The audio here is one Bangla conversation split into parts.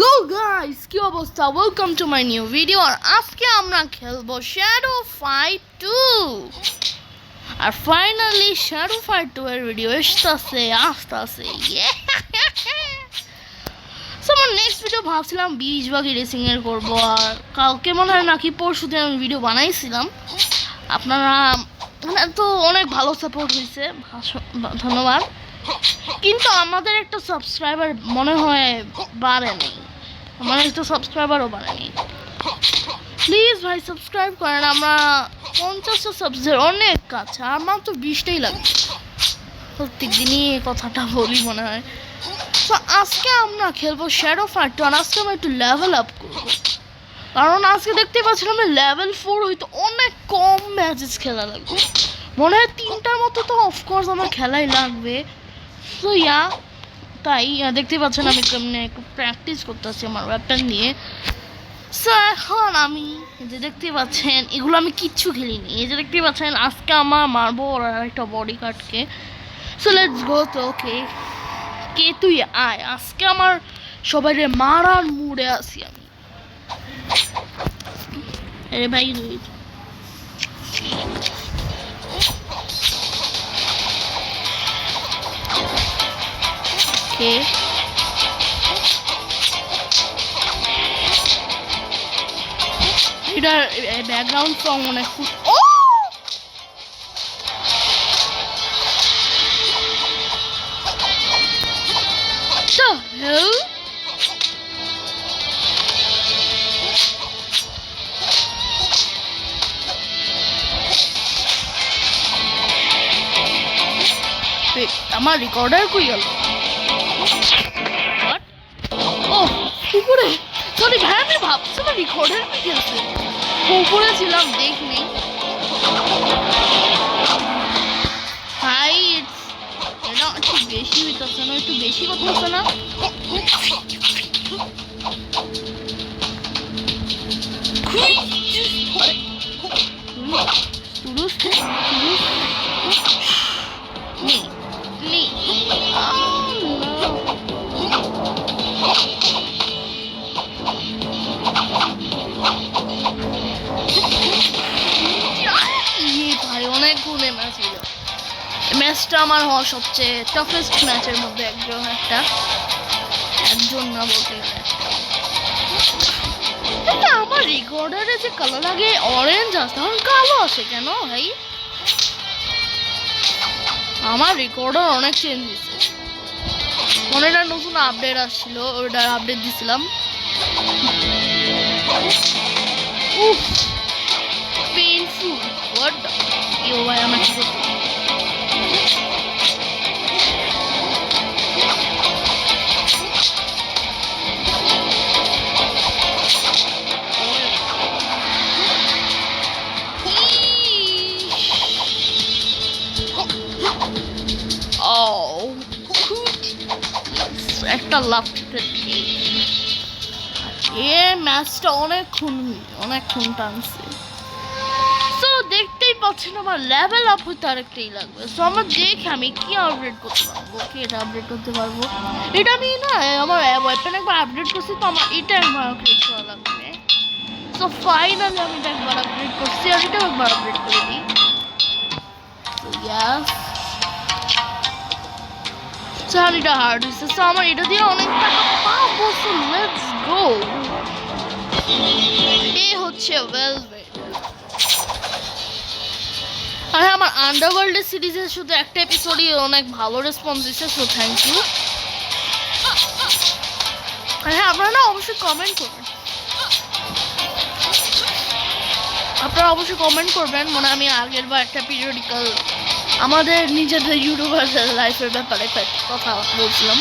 হ্যালো গাইস, কি অবস্থা? Welcome to my new video. আর আজকে আমরা খেলবো শ্যাডো ফাইট 2। আর ফাইনালি শ্যাডো ফাইট 2 এর ভিডিও আসতেছে। সো আমার নেক্সট ভিডিও ভাবছিলাম 20 বাগি রেসিং এর করবো। আর কালকে মনে হয় নাকি পরশু দিন আমি ভিডিও বানাইছিলাম। আপনারা তো অনেক ভালো সাপোর্ট হয়েছে, ধন্যবাদ। কিন্তু আমাদের একটা সাবস্ক্রাইবার মনে হয় বাড়েনি, আমার একটা সাবস্ক্রাইবারও বাড়েনি। প্লিজ ভাই সাবস্ক্রাইব করেন। আমরা 50টা সাবস্ক্রাইবার অনেক কাছে, আমার তো 20টাই লাগবে। প্রত্যেক দিনই এই কথাটা বলি মনে হয়। তো আজকে আমরা খেলবো শ্যাডো ফাইট 2। আর আজকে আমরা একটু লেভেল আপ করবো, কারণ আজকে দেখতে পাচ্ছিলাম লেভেল 4 হইতো অনেক কম ম্যাচেস খেলা লাগবে। মনে হয় 3টার মতো তো অফকোর্স আমার খেলাই লাগবে। তো তাই দেখতে পাচ্ছেন আমি কেমনে একটু প্র্যাকটিস করতেছি আমার ওয়েপন নিয়ে। সো এখন আমি যে দেখতে পাচ্ছেন এগুলো আমি কিচ্ছু খেলিনি। এই যে দেখতে পাচ্ছেন আজকে আমার মারবো ওর একটা বডি কার্ডকে। So let's go. তো ওকে, কে তুই আয়। আজকে আমার সবাই মারার মুডে আছি আমি। আরে ভাই Okay. এটার ব্যাকগ্রাউন্ড সং অনেক ও আমার রেকর্ডার কই গেল? ও উপরে, সরি ভাই, আমি ভাবছিলাম রেকর্ডার কি খেলছে। উপরে ছিলাম দেখিনি ভাই। এটা একটু বেশি হইতেছে না? একটু বেশি কথা হচ্ছে না? ম্যাচটা আমার হওয়া সবচেয়ে টাফেস্ট ম্যাচের মধ্যে একজন না বলতে গেলে। আমার রেকর্ডারে যে কালার আগে অরেঞ্জ আসে এখন কালো আসে কেন ভাই? আমার রেকর্ডার অনেক চেঞ্জ হয়েছে। মনে হয় নতুন আপডেট আসছিল, ওটার আপডেট দিছিলাম। উফ পেইনফুল। হোয়াট ইউ ভাই, আমার কি করতে? একটা লাভ এ ম্যাচটা অনেকক্ষণ টানছে। সো দেখতেই পাচ্ছেন আমার লেভেল আপ হইতে আরেকটাই লাগবে। সো আমার দেখে আমি কি আপডেট করতে পারবো, কি এটা আপডেট করতে পারবো। এটা আমি না আমার ওয়েপন একবার আপডেট করছি, তো আমার এটা একবার আপডেট করা লাগবে। সো ফাইনালি আমি এটা একবার আপডেট করছি, আর এটা একবার আপডেট করে দিই। সো ইয়াস, এটা হার্ড হয়েছে। সো আমার এটা দিয়ে অনেক টাকা পাবো। So let's go. এ হচ্ছে ভেলভেট। আর আমার আন্ডারওয়ার্ল্ড সিরিজের শুধু একটা এপিসোডই অনেক ভালো রেসপন্স দিচ্ছে। So thank you. আর হ্যাঁ, আপনারা না অবশ্যই কমেন্ট করবেন। মানে আমি আগের বার একটা পিরিয়ডিক্যাল আমাদের নিজেদের ইউটিউবারদের লাইফের ব্যাপারে কথা বলছিলাম।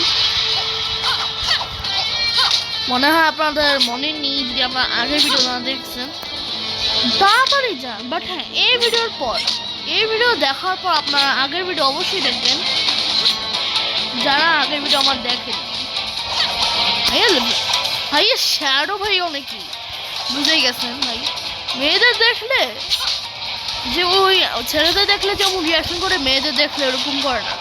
মনে হয় আপনাদের মনে নেই, যদি আপনার আগের ভিডিও না দেখছেন তাড়াতাড়ি যান। বাট হ্যাঁ, এই ভিডিও দেখার পর আপনারা আগের ভিডিও অবশ্যই দেখবেন, যারা আগের ভিডিও আমার দেখেন। ভাই শ্যাডো ভাই অনেকই বুঝেই গেছেন ভাই। মেয়েদের দেখলে যে ওই ছেলেদের দেখলে যেমন রিয়াকশন করে, মেয়েদের দেখলে ওরকম করে না।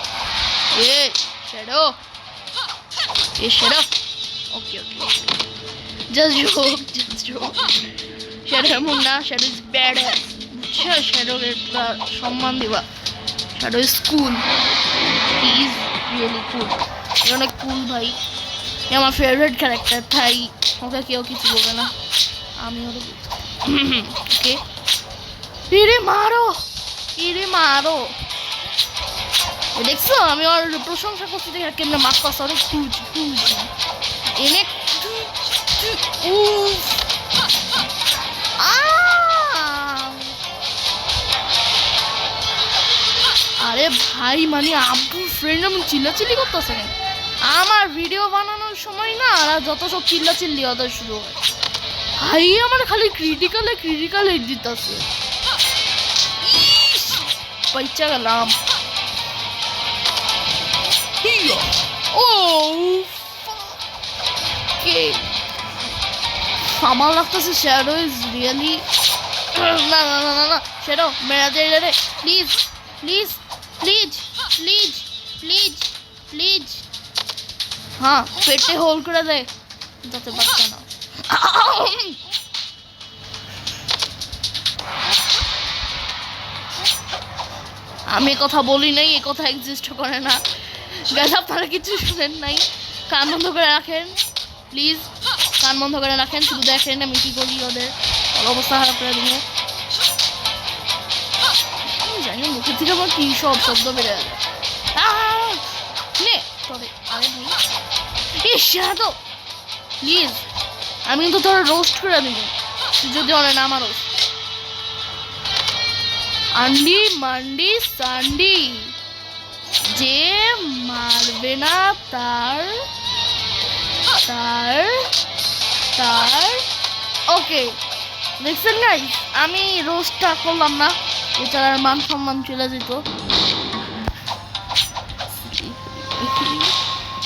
ওকে জাস্ট জোক শ্যাডো এমন না, শ্যাডো ইজ ব্যাড বুঝছো, শ্যাডোকে পুরা সম্মান দিবা। Shadow is cool, he is really কুল, অনেক কুল ভাই, আমার ফেভারিট ক্যারেক্টার তাই ওকে কেউ কিছু বলবে না, আমি ওকে ওকে। ইরে মারো দেখছো, আমি ওর প্রশংসা করছি দেখে কেমনে মারতাছে, অনেক কুচি এনে আরে ভাই মানে আব্বুর ফ্রেন্ড আমি চিল্লাচিল্লি করতেছে কেন? আমার ভিডিও বানানোর সময় না আর যত সব চিল্লাচিল্লি ওদের শুরু হয়, ভাই আমার খালি ক্রিটিক্যালে হিট দিতেছে, পাইচা গেলাম। ও আমার লাগতেছে শ্যাডো ইজ রিয়েলি না শ্যাডো মেরা দে রে প্লিজ হ্যাঁ পেটে হোল করে দে যাতে বাচ্চা না। আমি কথা বলি নাই, এ কথা এক্সিস্ট করে না গাইস, আপনারা কিছু শুনেন নাই, কান বন্ধ করে রাখেন প্লিজ, কান বন্ধ করে রাখেন, শুধু দেখেন আমি কি করি, ওদের অবস্থা খারাপ করে দিব। জানি মুখের থেকে আমার কি সব শব্দ বেড়ে গেল। আরে ভাই শ্যাডো প্লিজ, আমি কিন্তু তোর রোস্ট করে দিব যদি অনেক না আমার আন্ডি মান্ডি সান্ডি, যে মারবে না তার ওকে দেখছেন গাইস, আমি রোস্টটা করলাম না, এটার মান সম্মান চলে যেত।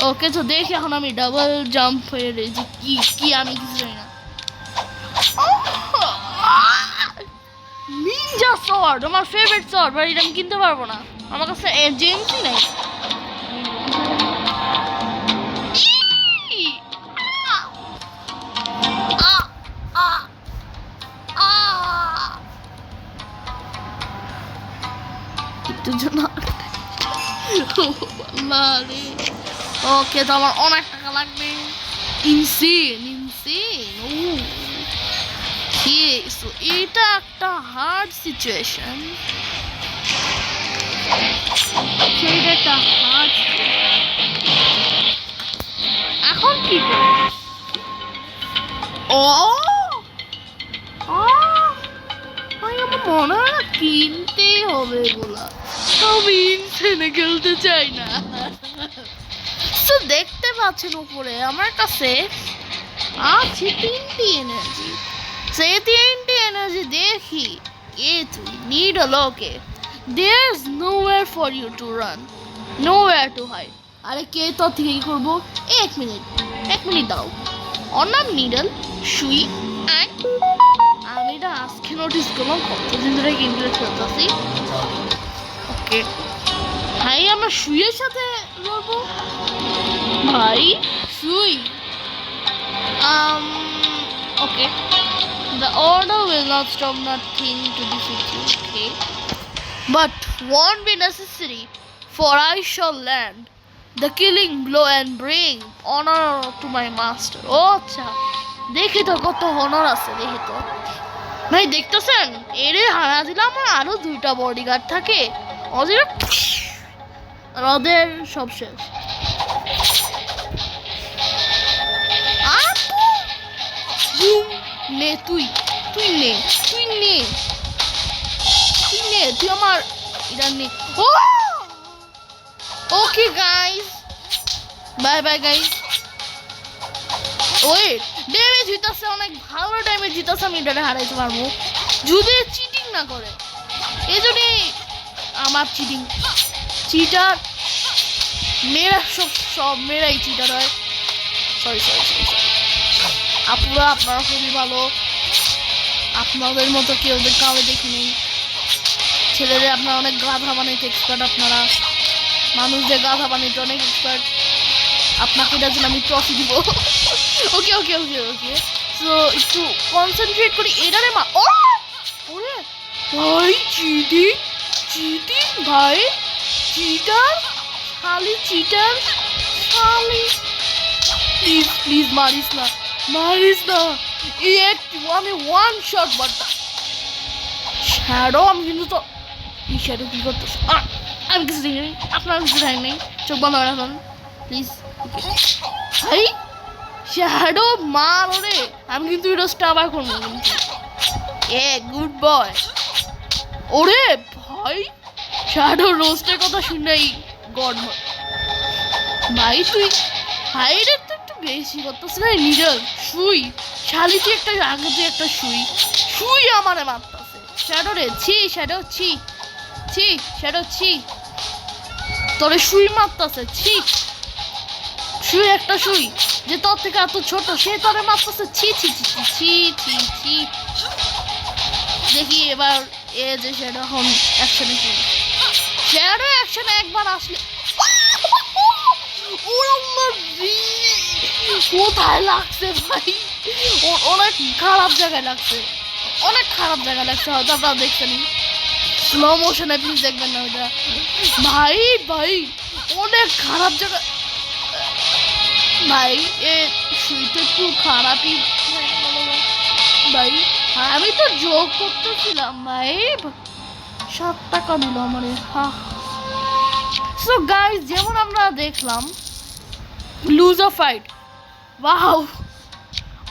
ওকে তো দেখি এখন আমি ডাবল জাম্প হয়ে রয়েছি, কি আমি কিছু জানি না। নিনজা সর্ড আমার ফেভারিট সর্ড, বাট এটা আমি কিনতে পারবো না, আমার কাছে এজেন্সি নাই। ওকে তো আমার অনেক টাকা লাগবে, ইনসেন এটা একটা হার্ড সিচুয়েশন, এখন কি করব? আমার মনে হয় না কিনতেই হবে এগুলা, আমি ইনসেনে খেলতে চাই না। দেখতে পাচ্ছেন উপরে আমার কাছে আছে 3টি এনার্জি, সেই 3টি এনার্জি দেখি এ তুই needle, okay there is nowhere for you to run, nowhere to hide. আরে কে তোর থেকে কি করবো? 1 মিনিট দাও, ওর নাম নিডল সুই। আমি এটা আজকে নোটিস করলাম, কতদিন ধরে গেমগুলো খেলতেছি। ওকে ভাই আমরা সুইয়ের সাথে লড়বো, ভাই সুই okay, the order will not stop nothing to defeat you, okay, but won't be necessary, for I shall land the killing blow and bring honor to my master. আচ্ছা দেখি তো কত honor আছে, দেখি তো ভাই দেখতেছেন, এরে হারা দিলাম, আমার আরো 2টা বডিগার্ড থাকে, ওদের সব শেষ। নে তুই নে তুই আমার এটা নে। Okay guys, bye guys. Wait, damage হইতাছে, অনেক ভালো ড্যামেজ হইতাছে, আমি এটা হারাইতে পারবো যদি চিটিং না করে। এই জন্যে আমার চিটার মেয়েরা সব মেয়েরাই চিটার হয়। সরি আপনারা খুবই ভালো, আপনাদের মতো কেউ কাউকে দেখিনি। ছেলেদের আপনারা অনেক গাধা বানাইতে এক্সপার্ট, আপনারা মানুষদের গাধা বানাইতে অনেক এক্সপার্ট। আপনাকে এটার জন্য আমি ট্রফি দিব। ওকে ওকে ওকে ওকে সো একটু কনসেন্ট্রেট করি এটারে মা ও ওরে ভাই চিটিং চিটিং ভাই চিটার শালি চিটার শালি প্লিজ প্লিজ মারিস না এক আমি ওয়ান শট বাটটা শ্যাডো আমি কিন্তু তো এই শ্যাডো কি করতেছে আমি কিছু দেখি নাই আপনার কিছু দেখি নাই চোখ বন্ধ করে রাখুন প্লিজ ভাই শ্যাডো মার ওরে আমি কিন্তু রোজটা আবার করবো কিন্তু এ গুড বয় ওরে ভাই শ্যাডো রোস্টের কথা শুনেই গড ভাই তুই ভাই রে তো একটু বেশি করতেছে না নিজের শুই শালি তুই একটা আগে তুই একটা শুই আমারে মারতেছে শ্যাডো রে শ্যাডো শ্যাডো তোরে শুই মারতেছে শুই একটা শুই যে তোর থেকে এত ছোট সে তোরে মারতেছে ছি দেখি এবার এ যে শ্যাডো এখন অ্যাকশনে একবার আসলে কোথায় লাগছে ভাই অনেক খারাপ জায়গায় লাগছে হয়তো আপনারা দেখছেন স্লো মোশনে প্লিজ দেখবেন না ওটা ভাই অনেক খারাপ জায়গা ভাই এ শুইতে একটু খারাপই ভাই আমি তো যোগ করতেছিলাম ভাই 7 টাকা দিল আমারে সো গাইস যেমন আমরা দেখলাম lose a fight wow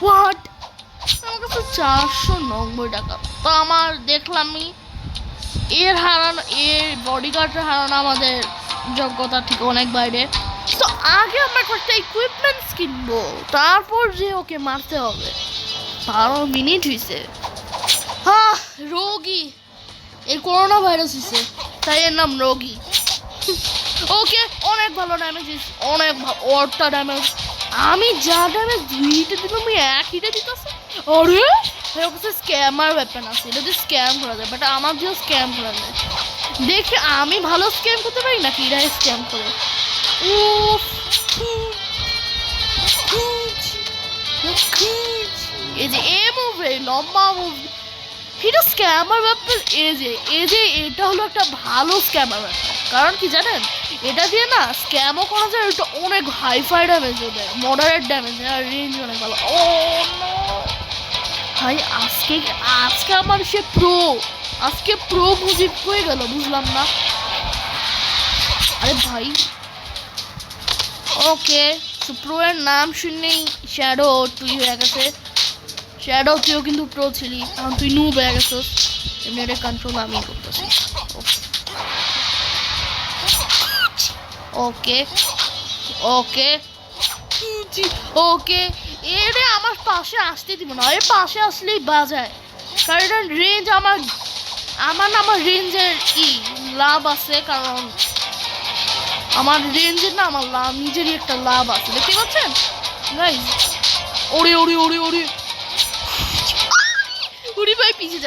what আমার কাছে 490 টাকা তো আমার দেখলামই এর বডিগার্ডের হারানো আমাদের যোগ্যতা থেকে অনেক বাইরে তো আগে আমরা কয়েকটা ইকুইপমেন্টস কিনবো তারপর যে ওকে মারতে হবে 12 মিনিট হয়েছে রোগী এর করোনা ভাইরাস হয়েছে তাই এর নাম রোগী ওকে অনেক ভালো ড্যামেজ অনেক ওরটা ড্যামেজ আমি যা ড্যামেজ 2 দিলাম আমি 1 হিটে দিতেছি আরে ওর কাছে স্ক্যামার ওয়েপন আছে এটা দিয়ে স্ক্যাম করা যায় বাট আমার দিয়ে স্ক্যাম করা যায় দেখে আমি ভালো স্ক্যাম করতে পারি নাকি এরা স্ক্যাম করে উফ এই যে এ মুভে লম্বা মুভ এটা স্ক্যামার ওয়েপন এই যে এটা হলো একটা ভালো স্ক্যামার ওয়েপন কারণ কি জানেন এটা দিয়ে না স্ক্যামও করা যায় এটা অনেক হাইফাই ড্যামেজও দেয় মডারেট ড্যামেজ আর রেঞ্জ অনেক ভালো ও ভাই আজকে আমার সে প্রো বুঝি হয়ে গেল বুঝলাম না আরে ভাই ওকে তো প্রো এর নাম শুনেই শ্যাডো তুই হয়ে গেছে শ্যাডো তুইও কিন্তু প্রো ছিলি এখন তুই নুব হয়ে গেছিস এমনি এটা কন্ট্রোল আমি করতেছি ওকে এরে আমার পাশে আসতে দিব না এর পাশে আসলেই বাজায় কারণ এটা রেঞ্জ আমার রেঞ্জের লাভ আছে কারণ আমার রেঞ্জের না আমার লাভ নিজেরই একটা লাভ আছে দেখতে পাচ্ছেন গাইস ওরে ভাই পিছে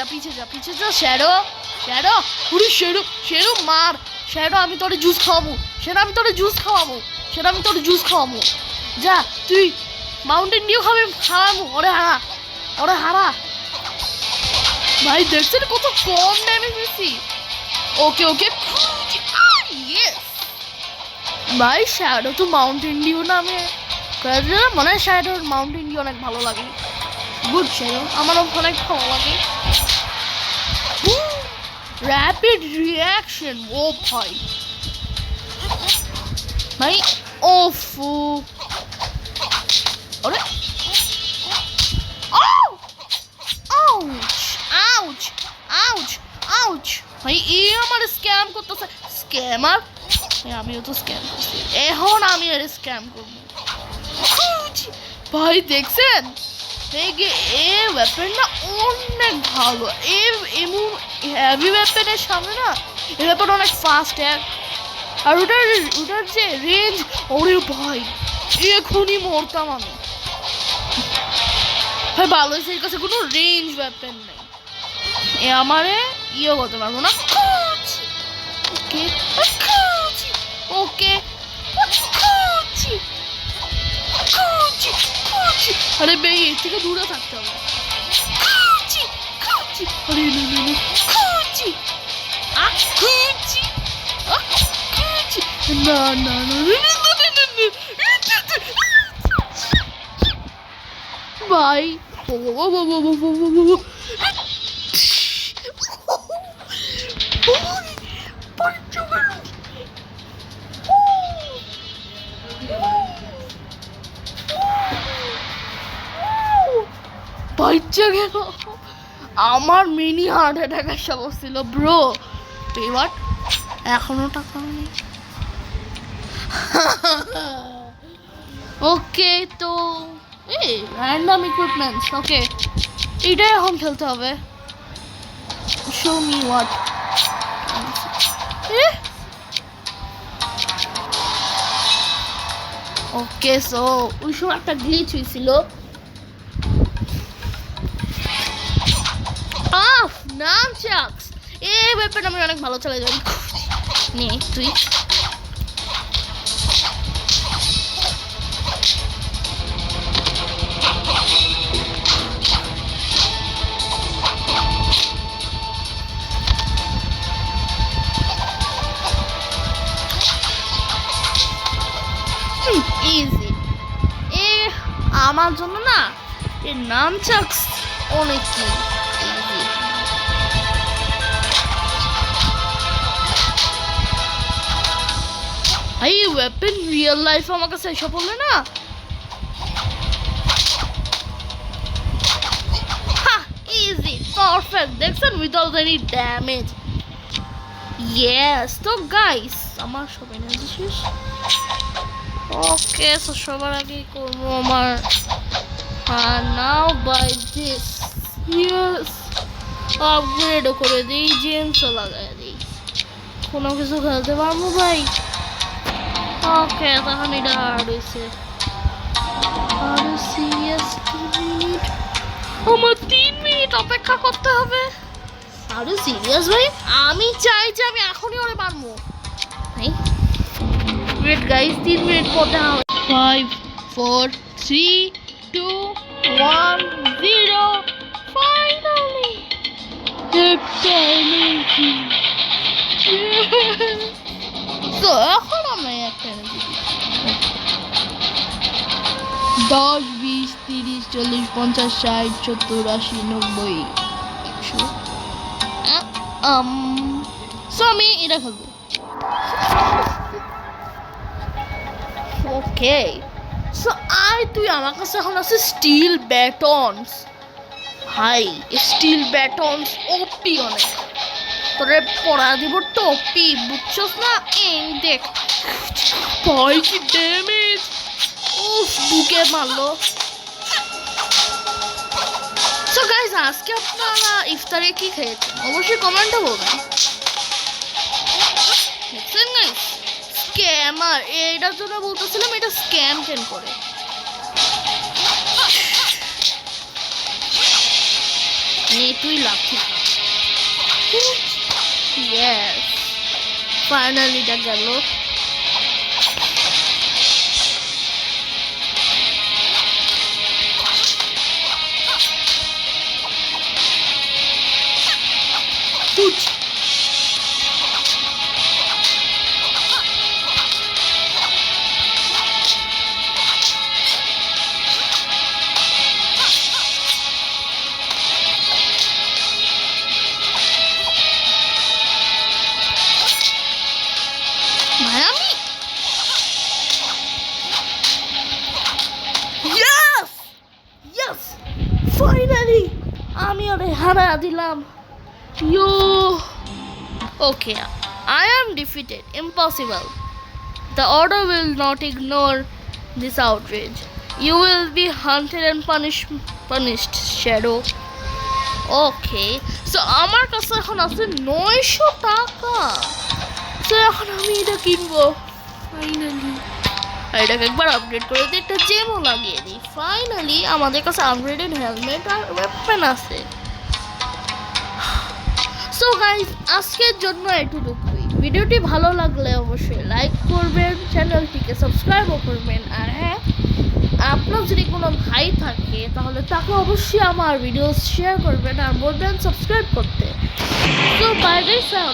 যা শ্যাডো মার শ্যাডো আমি তোরে জুস খাওয়াবো যা তুই মাউন্টেন ডিউ খাওয়াবো ওরে হারা ভাই দেখছেন কত কম ড্যামেজ দিছি ওকে ইয়েস ভাই শ্যাডো তো মাউন্টেন ডিউ নামে মনে হয় শ্যাডোর মাউন্টেন ডিউ অনেক ভালো লাগে গুড শ্যাডো আমারও অনেক ভালো লাগে র্যাপিড রিয়াকশন ও ভাই ওফু ওরে আউচ ভাই আমার স্ক্যাম করতেছে স্ক্যামার আমিও তো স্ক্যাম করছি এখন আমি এর স্ক্যাম করবো ভাই দেখছেন এ ওয়েপনটা অনেক ভালো এমন হেভি ওয়েপনের সামনে না এই ওয়েপন অনেক ফাস্ট আর ওটার যে রেঞ্জ ওরে ভাই এখনই মরতাম আমি ভাই ভালো হয়েছে এর কাছে কোনো রেঞ্জ ওয়েপন নেই আমারে করতে পারবো না ওকে আরে বে এর থেকে দূরে থাকতে হবে। আরে না না ভাই বাচ্চা গেল। আমার মিনি হার্ট অ্যাটাক আসা বসছিল ব্রো। পেওয়াট এখনো টাকা নেই। ওকে তো এই র্যান্ডম ইকুইপমেন্টস ওকে এটাই এখন খেলতে হবে। Show me what. Okay so ওই সময় একটা গ্লিচ হয়েছিল। আফ নামচাক্স এই ব্যাপারটা আমি অনেক ভালো চালাই যাই। নে তুই ইজি। এ আমার জন্য না এর নামচাক্স অনেক কি এই ওয়েপন রিয়েল লাইফ আমার কাছে এসে পড়লে না ইজি পারফেক্ট দেখছেন উইদাউট এনি ড্যামেজ। ইয়েস তো গাইস আমার সব এনার্জি শেষ। ওকে সো সবার আগে করবো আমার নাও বাই দিস ইয়েস আপগ্রেডও করে দিই জেমসও লাগাই দিই কোনো কিছু খেলতে পারবো ভাই। ওকে তখন এটা হার্ড হয়েছে আরো সিরিয়াস 3 মিনিট আমার 3 মিনিট অপেক্ষা করতে হবে। আরো সিরিয়াস ভাই আমি চাই যে আমি এখনই ওরে মারবো। ওয়েট গাইস 3 মিনিট পর দেখা হবে। 5 4 3 2 1 0 ফাইনালি একটা এনার্জি। তো এখন আমরা একটা এনার্জি 10 20 30 40 50 60 70 80 90 100 সো আমি এটা খেলবো। ওকে সো তুই আমার কাছে এখন আছে স্টিল ব্যাটনস। হাই স্টিল ব্যাটনস ওপি অনেক তোরে পড়া দিব টপি বুঝছস না। এই দেখ ভাই কি ড্যামেজ উফ বুকে মারলো। সো গাইস আজকে আপনারা ইফতারে কি খেয়েছেন অবশ্যই কমেন্টে বলবেন। দেখছেন গাইস স্ক্যামার এইটার জন্য বলতেছিলাম এটা স্ক্যাম কেন করে। তুই লাথি ইয়েস ফাইনালি এটা গেল। ফাইনালি আমি ওরে হারা দিলাম। ইয়ো ওকে I am defeated. Impossible. The order will not ignore this outrage. You will be hunted and punished, Shadow. Okay. So আমার কাছে এখন আছে 900 টাকা। So এখন আমি এটা কিনবো ফাইনালি। এটাকে একবার আপগ্রেড করে দিই একটা জেমও লাগিয়ে দিই। ফাইনালি আমাদের কাছে আপগ্রেডেড হেলমেট আর ওয়েপন আছে। সো গাইস আজকের জন্য এটুকুই। ভিডিওটি ভালো লাগলে অবশ্যই লাইক করবেন, চ্যানেলটিকে সাবস্ক্রাইবও করবেন আর হ্যাঁ আপনার যদি কোনো ভাই থাকে তাহলে তাকে অবশ্যই আমার ভিডিও শেয়ার করবেন আর বলবেন সাবস্ক্রাইব করতে। তো বাই বাই।